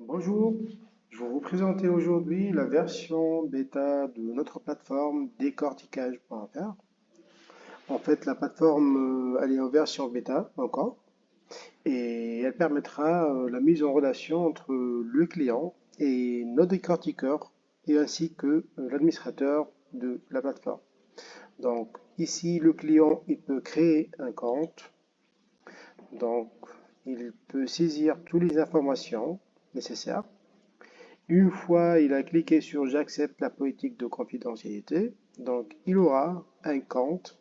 Bonjour, je vais vous présenter aujourd'hui la version bêta de notre plateforme décortiquage.fr. En fait, la plateforme, elle est en version bêta encore et elle permettra la mise en relation entre le client et nos décortiqueurs et ainsi que l'administrateur de la plateforme. Donc ici, le client, il peut créer un compte, donc il peut saisir toutes les informations nécessaires. Une fois il a cliqué sur j'accepte la politique de confidentialité, donc il aura un compte.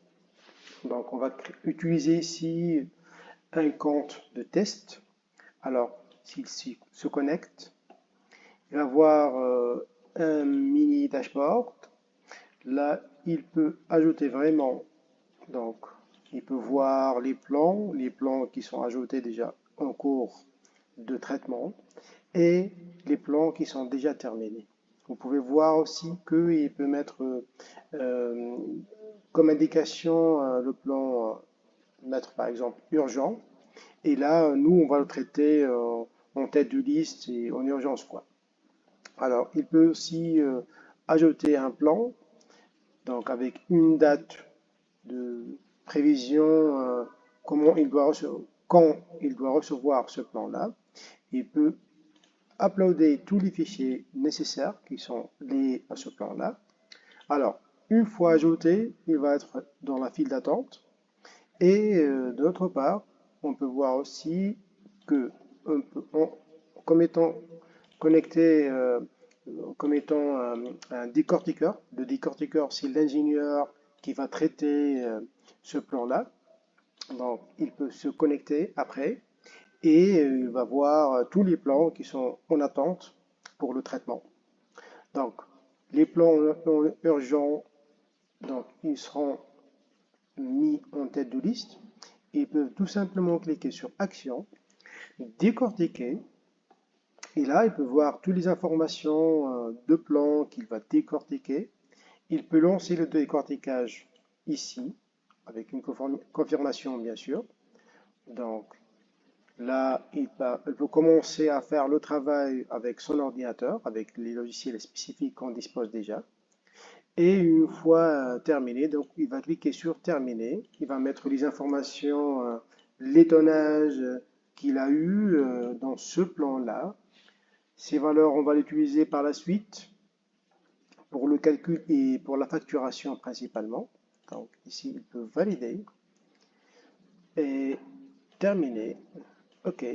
Donc on va utiliser ici un compte de test. Alors s'il se connecte, il va voir un mini dashboard. Là, il peut ajouter vraiment, donc il peut voir les plans qui sont ajoutés déjà en cours de traitement et les plans qui sont déjà terminés. Vous pouvez voir aussi qu'il peut mettre euh, comme indication le plan, mettre par exemple urgent. Et là, nous, on va le traiter en tête de liste et en urgence, quoi. Alors, il peut aussi ajouter un plan, donc avec une date de prévision, comment il doit quand il doit recevoir ce plan-là. Il peut uploader tous les fichiers nécessaires qui sont liés à ce plan-là. Alors, une fois ajouté, il va être dans la file d'attente. Et d'autre part, on peut voir aussi que comme étant connecté comme étant un décortiqueur. Le décortiqueur, c'est l'ingénieur qui va traiter ce plan-là. Donc, il peut se connecter après et il va voir tous les plans qui sont en attente pour le traitement. Donc, les plans urgents, donc, ils seront mis en tête de liste. Ils peuvent tout simplement cliquer sur Action, décortiquer, et là, il peut voir toutes les informations de plans qu'il va décortiquer. Il peut lancer le décortiquage ici, avec une confirmation bien sûr. Donc, là, il peut commencer à faire le travail avec son ordinateur, avec les logiciels spécifiques qu'on dispose déjà. Et une fois terminé, donc il va cliquer sur Terminer. Il va mettre les informations, les tonnages qu'il a eu dans ce plan-là. Ces valeurs, on va l'utiliser par la suite pour le calcul et pour la facturation principalement. Donc ici, il peut valider et terminer. OK.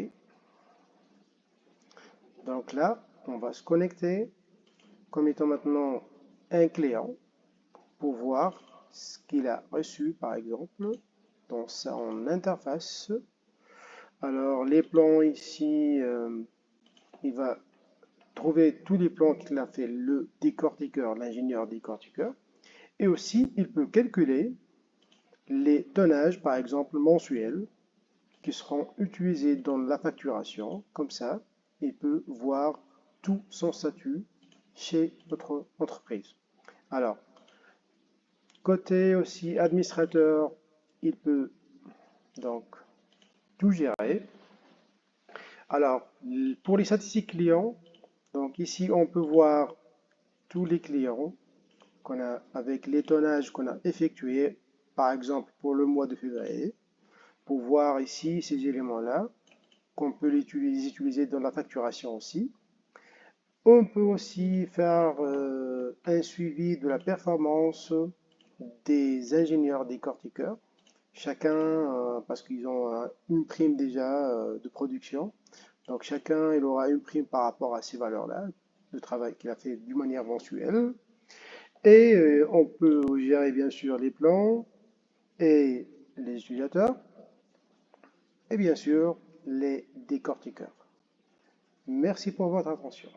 Donc là, on va se connecter comme étant maintenant un client pour voir ce qu'il a reçu, par exemple, dans son interface. Alors, les plans ici, il va trouver tous les plans qu'il a fait le décortiqueur, l'ingénieur décortiqueur. Et aussi, il peut calculer les tonnages, par exemple, mensuels, qui seront utilisés dans la facturation. Comme ça, il peut voir tout son statut chez votre entreprise. Alors, côté aussi administrateur, il peut donc tout gérer. Alors, pour les statistiques clients, donc ici, on peut voir tous les clients qu'on a avec les tonnages qu'on a effectués, par exemple pour le mois de février, pour voir ici ces éléments-là, qu'on peut les utiliser dans la facturation aussi. On peut aussi faire un suivi de la performance des ingénieurs décortiqueurs, chacun, parce qu'ils ont une prime déjà de production, donc chacun il aura une prime par rapport à ces valeurs-là, le travail qu'il a fait d'une manière mensuelle. Et on peut gérer bien sûr les plans et les utilisateurs, et bien sûr les décortiqueurs. Merci pour votre attention.